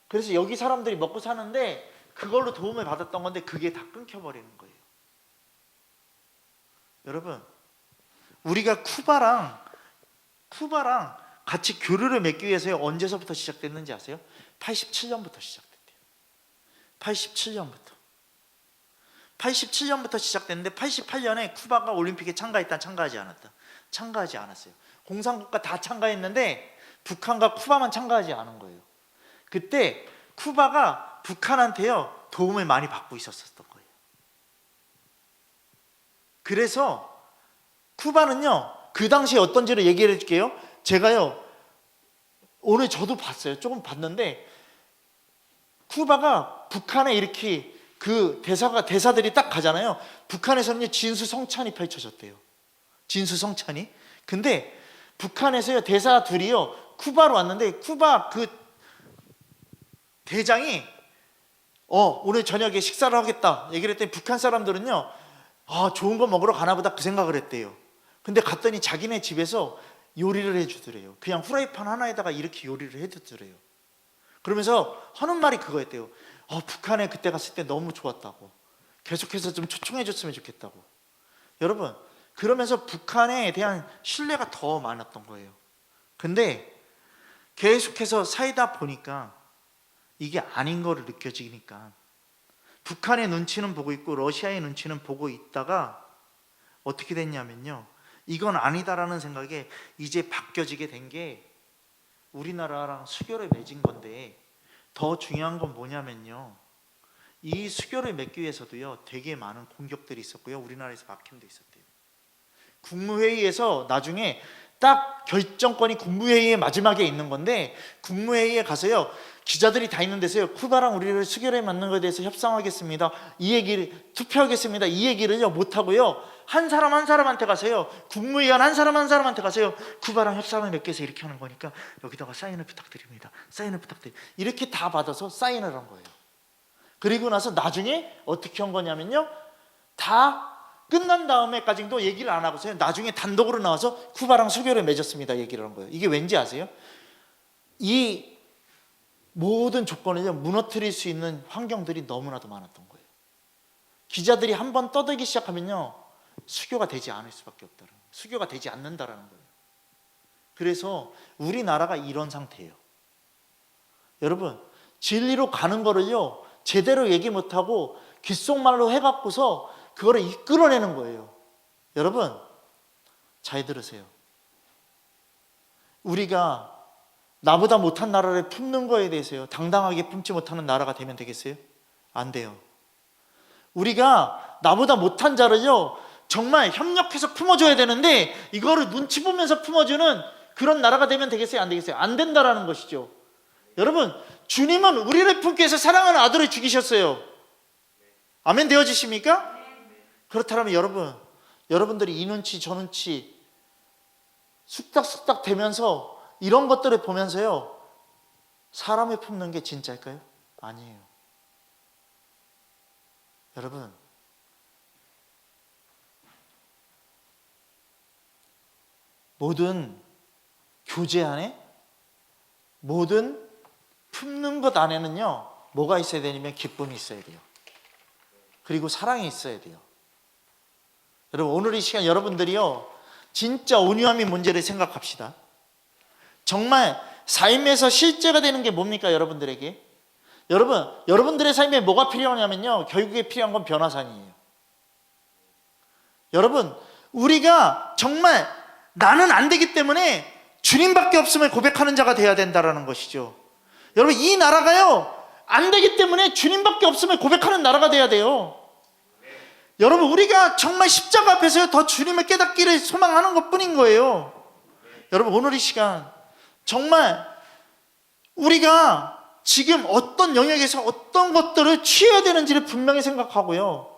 그래서 여기 사람들이 먹고 사는데 그걸로 도움을 받았던 건데, 그게 다 끊겨버리는 거예요. 여러분, 우리가 쿠바랑 같이 교류를 맺기 위해서 언제서부터 시작됐는지 아세요? 87년부터 시작됐대요. 87년부터 시작됐는데 88년에 쿠바가 올림픽에 참가했다, 참가하지 않았다? 참가하지 않았어요. 공산국가 다 참가했는데 북한과 쿠바만 참가하지 않은 거예요. 그때 쿠바가 북한한테요 도움을 많이 받고 있었던 거예요. 그래서 쿠바는요, 그 당시에 어떤지를 얘기를 해줄게요. 제가요 오늘 저도 봤어요. 조금 봤는데, 쿠바가 북한에 이렇게 그 대사들이 딱 가잖아요. 북한에서는 진수성찬이 펼쳐졌대요. 진수성찬이. 근데 북한에서요 대사 둘이요 쿠바로 왔는데, 쿠바 그 대장이 오늘 저녁에 식사를 하겠다 얘기를 했더니, 북한 사람들은요 좋은 거 먹으러 가나 보다 그 생각을 했대요. 근데 갔더니 자기네 집에서 요리를 해주더래요. 그냥 후라이팬 하나에다가 이렇게 요리를 해주더래요. 그러면서 하는 말이 그거였대요. 북한에 그때 갔을 때 너무 좋았다고, 계속해서 좀 초청해줬으면 좋겠다고. 여러분, 그러면서 북한에 대한 신뢰가 더 많았던 거예요. 근데 계속해서 살다 보니까 이게 아닌 거를 느껴지니까, 북한의 눈치는 보고 있고 러시아의 눈치는 보고 있다가 어떻게 됐냐면요, 이건 아니다라는 생각에 이제 바뀌어지게 된 게 우리나라랑 수교를 맺은 건데, 더 중요한 건 뭐냐면요, 이 수교를 맺기 위해서도요 되게 많은 공격들이 있었고요, 우리나라에서 막힘도 있었대요. 국무회의에서 나중에 딱 결정권이 국무회의의 마지막에 있는 건데, 국무회의에 가서요 기자들이 다 있는 데서요 쿠바랑 우리를 수교를 맞는 것에 대해서 협상하겠습니다, 이 얘기를 투표하겠습니다, 이 얘기를요 못하고요 한 사람한테 가서요, 국무위원 한 사람한테 가서요 쿠바랑 협상을 맺기 위해서 이렇게 하는 거니까 여기다가 사인을 부탁드립니다, 이렇게 다 받아서 사인을 한 거예요. 그리고 나서 나중에 어떻게 한 거냐면요, 다 끝난 다음에까지도 얘기를 안 하고서요 나중에 단독으로 나와서 쿠바랑 수교를 맺었습니다 얘기를 한 거예요. 이게 왠지 아세요? 이 모든 조건을 무너뜨릴 수 있는 환경들이 너무나도 많았던 거예요. 기자들이 한번 떠들기 시작하면요, 수교가 되지 않을 수밖에 없다는 거예요. 수교가 되지 않는다라는 거예요. 그래서 우리나라가 이런 상태예요. 여러분, 진리로 가는 거를요, 제대로 얘기 못하고 귓속말로 해갖고서 그거를 이끌어내는 거예요. 여러분, 잘 들으세요. 우리가 나보다 못한 나라를 품는 거에 대해서요, 당당하게 품지 못하는 나라가 되면 되겠어요? 안 돼요. 우리가 나보다 못한 자를요, 정말 협력해서 품어줘야 되는데 이거를 눈치 보면서 품어주는 그런 나라가 되면 되겠어요? 안 되겠어요? 안 된다라는 것이죠. 여러분, 주님은 우리를 품기 위해서 사랑하는 아들을 죽이셨어요. 아멘 되어지십니까? 그렇다면 여러분들이 이 눈치 저 눈치 쑥닥쑥닥 되면서 이런 것들을 보면서요, 사람을 품는 게 진짜일까요? 아니에요. 여러분, 모든 교제 안에, 모든 품는 것 안에는요, 뭐가 있어야 되냐면 기쁨이 있어야 돼요. 그리고 사랑이 있어야 돼요. 여러분, 오늘 이 시간 여러분들이요, 진짜 온유함이 문제를 생각합시다. 정말 삶에서 실제가 되는 게 뭡니까, 여러분들에게? 여러분들의 삶에 뭐가 필요하냐면요, 결국에 필요한 건 변화산이에요. 여러분, 우리가 정말 나는 안 되기 때문에 주님밖에 없음을 고백하는 자가 되어야 된다는 것이죠. 여러분, 이 나라가요, 안 되기 때문에 주님밖에 없음을 고백하는 나라가 돼야 돼요. 여러분, 우리가 정말 십자가 앞에서 더 주님을 깨닫기를 소망하는 것뿐인 거예요. 여러분, 오늘 이 시간 정말 우리가 지금 어떤 영역에서 어떤 것들을 취해야 되는지를 분명히 생각하고요,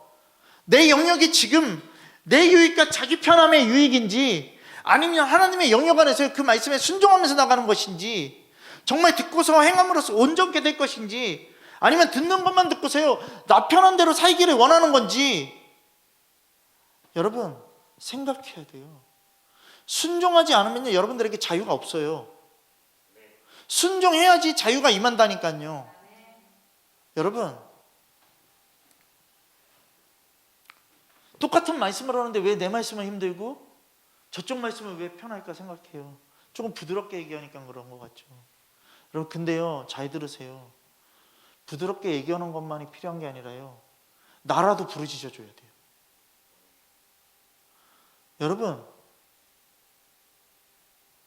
내 영역이 지금 내 유익과 자기 편함의 유익인지, 아니면 하나님의 영역 안에서 그 말씀에 순종하면서 나가는 것인지, 정말 듣고서 행함으로써 온전케 될 것인지, 아니면 듣는 것만 듣고서요, 나 편한 대로 살기를 원하는 건지, 여러분 생각해야 돼요. 순종하지 않으면 여러분들에게 자유가 없어요. 순종해야지 자유가 임한다니까요. 여러분, 똑같은 말씀을 하는데 왜 내 말씀은 힘들고 저쪽 말씀은 왜 편할까 생각해요. 조금 부드럽게 얘기하니까 그런 것 같죠. 여러분, 근데요, 잘 들으세요. 부드럽게 얘기하는 것만이 필요한 게 아니라요, 나라도 부르짖어 줘야 돼요. 여러분,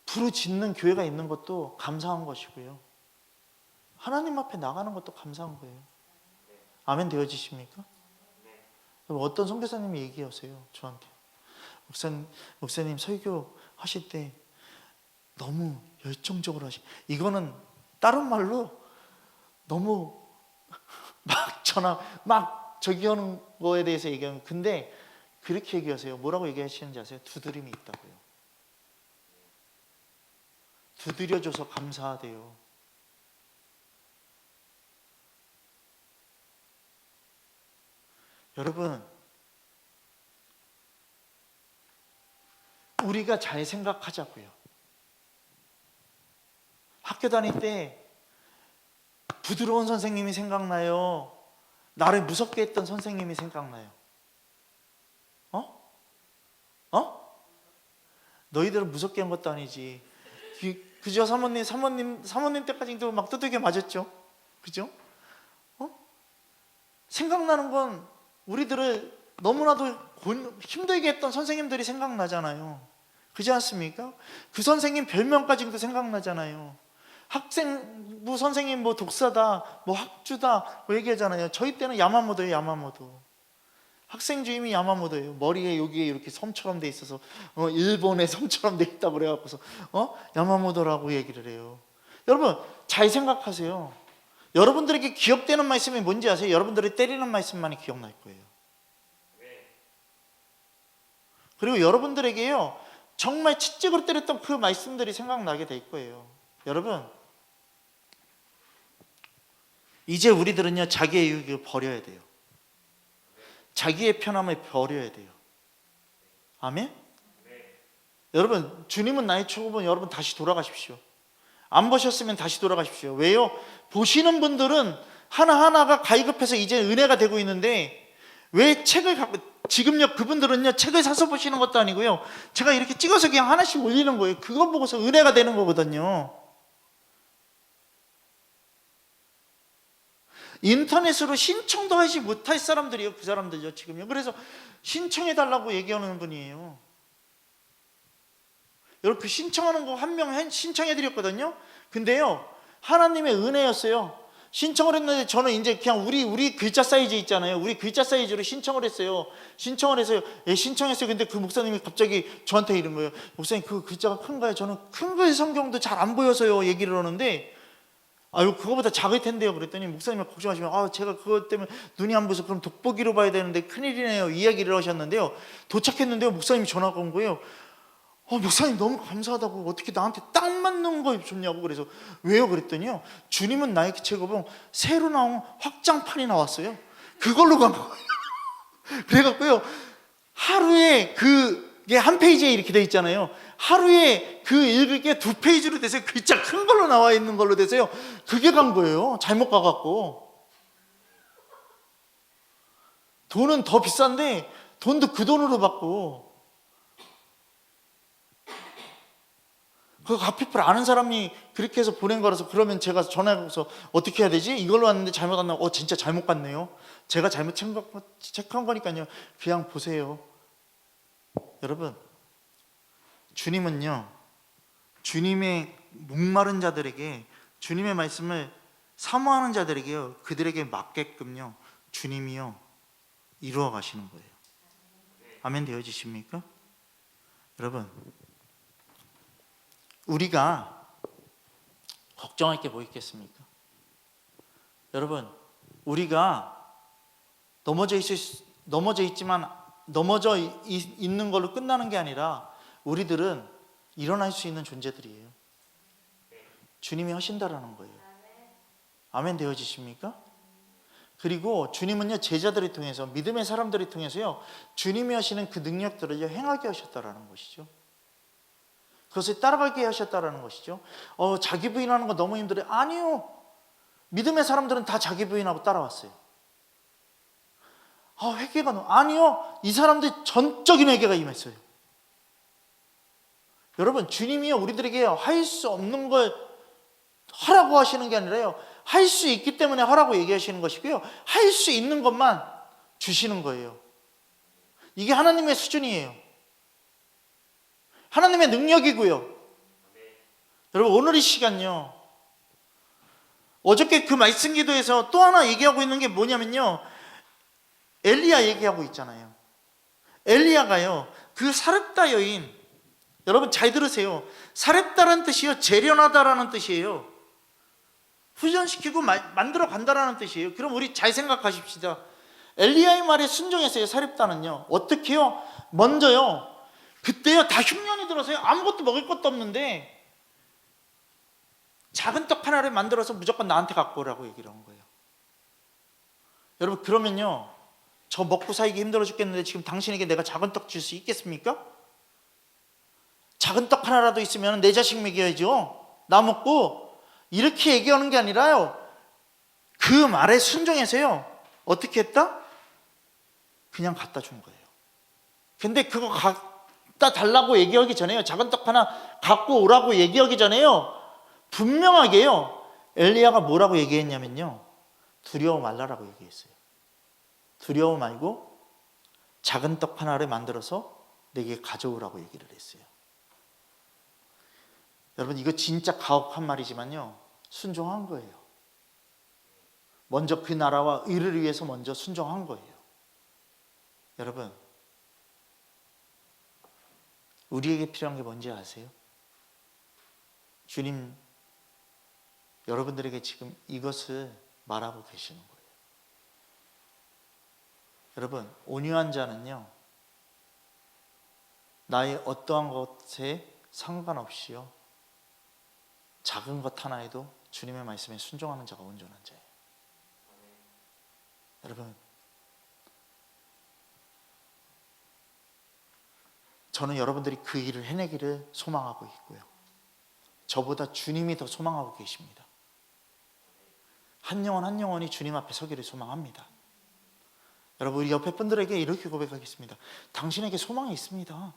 부르짖는 교회가 있는 것도 감사한 것이고요, 하나님 앞에 나가는 것도 감사한 거예요. 아멘 되어지십니까? 어떤 선교사님이 얘기하세요, 저한테. 목사님 설교 하실 때 너무 열정적으로 이거는 다른 말로 너무 막 저기 하는 거에 대해서 얘기하는, 근데 그렇게 얘기하세요. 뭐라고 얘기하시는지 아세요? 두드림이 있다고요. 두드려줘서 감사하대요. 여러분, 우리가 잘 생각하자고요. 학교 다닐 때 부드러운 선생님이 생각나요? 나를 무섭게 했던 선생님이 생각나요? 너희들은 무섭게 한 것도 아니지. 그죠? 사모님 때까지도 막 두들겨 맞았죠? 그죠? 생각나는 건 우리들을 너무나도 힘들게 했던 선생님들이 생각나잖아요. 그렇지 않습니까? 그 선생님 별명까지도 생각나잖아요. 학생부 선생님 뭐 독사다, 뭐 학주다, 뭐 얘기하잖아요. 저희 때는 야마모도예요, 야마모도. 학생 주임이 야마모도예요. 머리에 여기에 이렇게 섬처럼 돼 있어서 일본의 섬처럼 돼 있다고 그래갖고서 야마모도라고 얘기를 해요. 여러분, 잘 생각하세요. 여러분들에게 기억되는 말씀이 뭔지 아세요? 여러분들이 때리는 말씀만이 기억날 거예요. 그리고 여러분들에게요, 정말 채찍으로 때렸던 그 말씀들이 생각나게 될 거예요. 여러분, 이제 우리들은요, 자기의 유익을 버려야 돼요. 자기의 편함을 버려야 돼요. 아멘? 여러분, 주님은 나의 초보면 여러분 다시 돌아가십시오. 안 보셨으면 다시 돌아가십시오. 왜요? 보시는 분들은 하나하나가 가이급해서 이제 은혜가 되고 있는데, 왜 책을 갖고, 지금요 그분들은요 책을 사서 보시는 것도 아니고요, 제가 이렇게 찍어서 그냥 하나씩 올리는 거예요. 그거 보고서 은혜가 되는 거거든요. 인터넷으로 신청도 하지 못할 사람들이에요. 그 사람들요 지금요. 그래서 신청해 달라고 얘기하는 분이에요. 여러분, 그 신청하는 거 한 명 신청해 드렸거든요. 근데요 하나님의 은혜였어요. 신청을 했는데 저는 이제 그냥 우리 글자 사이즈 있잖아요. 우리 글자 사이즈로 신청을 했어요. 신청을 해서요. 예, 신청했어요. 근데 그 목사님이 갑자기 저한테 이런 거예요. 목사님, 그 글자가 큰가요? 저는 큰 글 성경도 잘 안 보여서요 얘기를 하는데, 아유, 그거보다 작을 텐데요. 그랬더니 목사님이 걱정하시면, 제가 그것 때문에 눈이 안 보여서 그럼 돋보기로 봐야 되는데 큰일이네요 이야기를 하셨는데요. 도착했는데요 목사님이 전화가 온 거예요. 목사님 너무 감사하다고, 어떻게 나한테 딱 맞는 거 줬냐고. 그래서 왜요? 그랬더니요, 주님은 나에게 책업은 새로 나온 확장판이 나왔어요. 그걸로 간 거예요. 그래갖고요, 하루에 그게 한 페이지에 이렇게 돼 있잖아요. 하루에 그 읽을 게 2페이지로 돼서 글자 큰 걸로 나와 있는 걸로 돼서요, 그게 간 거예요. 잘못 가갖고. 돈은 더 비싼데 돈도 그 돈으로 받고. 그 갓피플 아는 사람이 그렇게 해서 보낸 거라서, 그러면 제가 전화해서 어떻게 해야 되지? 이걸로 왔는데 잘못 왔나? 진짜 잘못 갔네요. 제가 잘못 체크한 거니까요. 그냥 보세요. 여러분, 주님은요, 주님의 목마른 자들에게, 주님의 말씀을 사모하는 자들에게요, 그들에게 맞게끔요 주님이요 이루어 가시는 거예요. 아멘 되어지십니까? 여러분, 우리가 걱정할 게 뭐 있겠습니까? 여러분, 우리가 넘어져 있지만 넘어져 있는 걸로 끝나는 게 아니라, 우리들은 일어날 수 있는 존재들이에요. 주님이 하신다라는 거예요. 아멘 되어지십니까? 그리고 주님은요 제자들을 통해서, 믿음의 사람들을 통해서요 주님이 하시는 그 능력들을 행하게 하셨다라는 것이죠. 그것을 따라가게 하셨다라는 것이죠. 자기 부인하는 거 너무 힘들어요. 아니요, 믿음의 사람들은 다 자기 부인하고 따라왔어요. 회개가 너무, 아니요, 이 사람들 전적인 회개가 임했어요. 여러분, 주님이요 우리들에게 할 수 없는 걸 하라고 하시는 게 아니라요, 할 수 있기 때문에 하라고 얘기하시는 것이고요, 할 수 있는 것만 주시는 거예요. 이게 하나님의 수준이에요. 하나님의 능력이고요. 여러분, 오늘 이 시간요, 어저께 그 말씀 기도에서 또 하나 얘기하고 있는 게 뭐냐면요, 엘리야 얘기하고 있잖아요. 엘리야가요 그 사렙다 여인, 여러분 잘 들으세요. 사렙다라는 뜻이요 재련하다라는 뜻이에요. 후전시키고 만들어 간다라는 뜻이에요. 그럼 우리 잘 생각하십시다. 엘리야의 말에 순종했어요. 사렙다는요 어떻게요? 먼저요, 그때요 다 흉년이 들어서요 아무것도 먹을 것도 없는데 작은 떡 하나를 만들어서 무조건 나한테 갖고 오라고 얘기를 한 거예요. 여러분, 그러면요, 저 먹고 살기 힘들어 죽겠는데 지금 당신에게 내가 작은 떡 줄 수 있겠습니까? 작은 떡 하나라도 있으면 내 자식 먹여야죠. 나 먹고. 이렇게 얘기하는 게 아니라요, 그 말에 순종해서요 어떻게 했다? 그냥 갖다 준 거예요. 근데 그거 갖다 달라고 얘기하기 전에요, 작은 떡 하나 갖고 오라고 얘기하기 전에요, 분명하게요 엘리야가 뭐라고 얘기했냐면요, 두려워 말라라고 얘기했어요. 두려워 말고 작은 떡 하나를 만들어서 내게 가져오라고 얘기를 했어요. 여러분, 이거 진짜 가혹한 말이지만요 순종한 거예요. 먼저 그 나라와 의를 위해서 먼저 순종한 거예요. 여러분, 우리에게 필요한 게 뭔지 아세요? 주님 여러분들에게 지금 이것을 말하고 계시는 거예요. 여러분, 온유한 자는요 나의 어떠한 것에 상관없이요 작은 것 하나에도 주님의 말씀에 순종하는 자가 온전한 자예요. 여러분, 저는 여러분들이 그 일을 해내기를 소망하고 있고요, 저보다 주님이 더 소망하고 계십니다. 한 영혼 한 영혼이 주님 앞에 서기를 소망합니다. 여러분, 우리 옆에 분들에게 이렇게 고백하겠습니다. 당신에게 소망이 있습니다.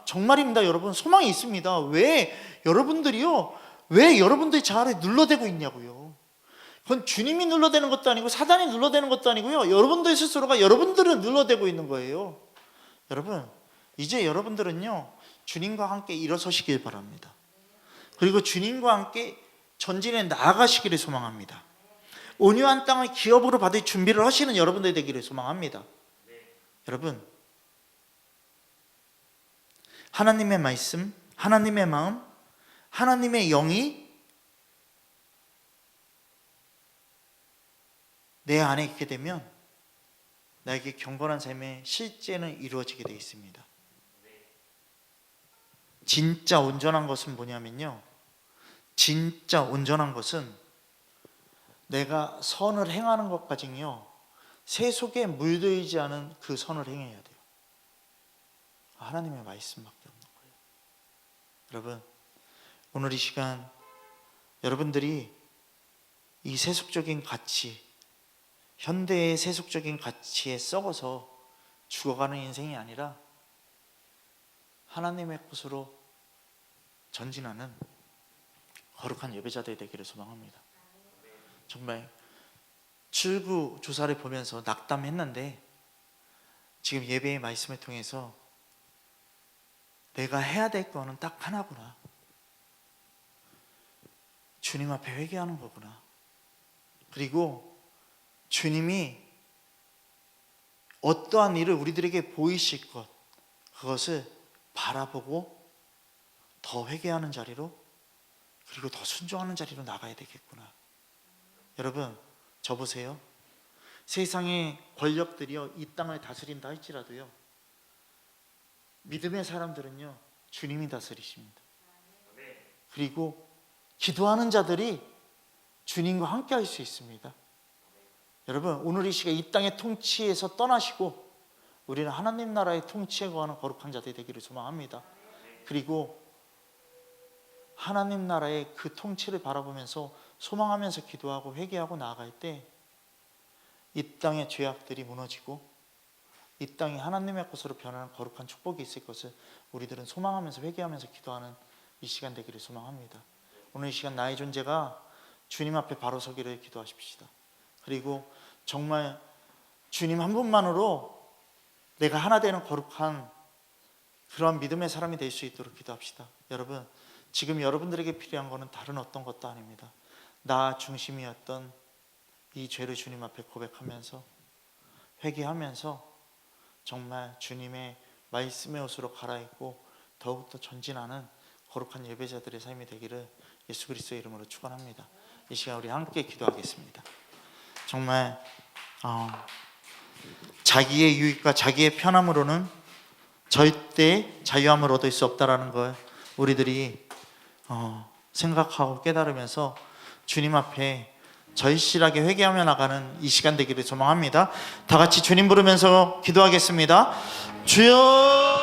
정말입니다. 여러분, 소망이 있습니다. 왜 여러분들이 저 아래 눌러대고 있냐고요. 그건 주님이 눌러대는 것도 아니고 사단이 눌러대는 것도 아니고요, 여러분들 스스로가 여러분들을 눌러대고 있는 거예요. 여러분, 이제 여러분들은요 주님과 함께 일어서시길 바랍니다. 그리고 주님과 함께 전진해 나아가시기를 소망합니다. 온유한 땅을 기업으로 받을 준비를 하시는 여러분들 되기를 소망합니다. 여러분, 하나님의 말씀, 하나님의 마음, 하나님의 영이 내 안에 있게 되면 나에게 경건한 삶의 실제는 이루어지게 되어 있습니다. 진짜 온전한 것은 뭐냐면요, 진짜 온전한 것은 내가 선을 행하는 것까지는요 새 속에 물들지 않은 그 선을 행해야 돼요. 하나님의 말씀밖에 없는 거예요. 여러분, 오늘 이 시간 여러분들이 이 세속적인 가치, 현대의 세속적인 가치에 썩어서 죽어가는 인생이 아니라 하나님의 곳으로 전진하는 거룩한 예배자들이 되기를 소망합니다. 정말 출구 조사를 보면서 낙담했는데 지금 예배의 말씀을 통해서 내가 해야 될 거는 딱 하나구나. 주님 앞에 회개하는 거구나. 그리고 주님이 어떠한 일을 우리들에게 보이실 것, 그것을 바라보고 더 회개하는 자리로, 그리고 더 순종하는 자리로 나가야 되겠구나. 여러분, 저 보세요. 세상의 권력들이요 이 땅을 다스린다 할지라도요, 믿음의 사람들은요 주님이 다스리십니다. 그리고 기도하는 자들이 주님과 함께 할 수 있습니다. 여러분, 오늘 이 시간 이 땅의 통치에서 떠나시고 우리는 하나님 나라의 통치에 거하는 거룩한 자들이 되기를 소망합니다. 그리고 하나님 나라의 그 통치를 바라보면서 소망하면서 기도하고 회개하고 나아갈 때 이 땅의 죄악들이 무너지고 이 땅이 하나님의 것으로 변하는 거룩한 축복이 있을 것을 우리들은 소망하면서 회개하면서 기도하는 이 시간 되기를 소망합니다. 오늘 이 시간 나의 존재가 주님 앞에 바로 서기를 기도하십시다. 그리고 정말 주님 한 분만으로 내가 하나 되는 거룩한 그런 믿음의 사람이 될 수 있도록 기도합시다. 여러분, 지금 여러분들에게 필요한 것은 다른 어떤 것도 아닙니다. 나 중심이었던 이 죄를 주님 앞에 고백하면서 회개하면서 정말 주님의 말씀의 옷으로 갈아입고 더욱더 전진하는 거룩한 예배자들의 삶이 되기를 예수 그리스도의 이름으로 축원합니다. 이 시간 우리 함께 기도하겠습니다. 정말 자기의 유익과 자기의 편함으로는 절대 자유함을 얻을 수 없다라는 걸 우리들이 생각하고 깨달으면서 주님 앞에 절실하게 회개하며 나가는 이 시간 되기를 소망합니다. 다 같이 주님 부르면서 기도하겠습니다. 주여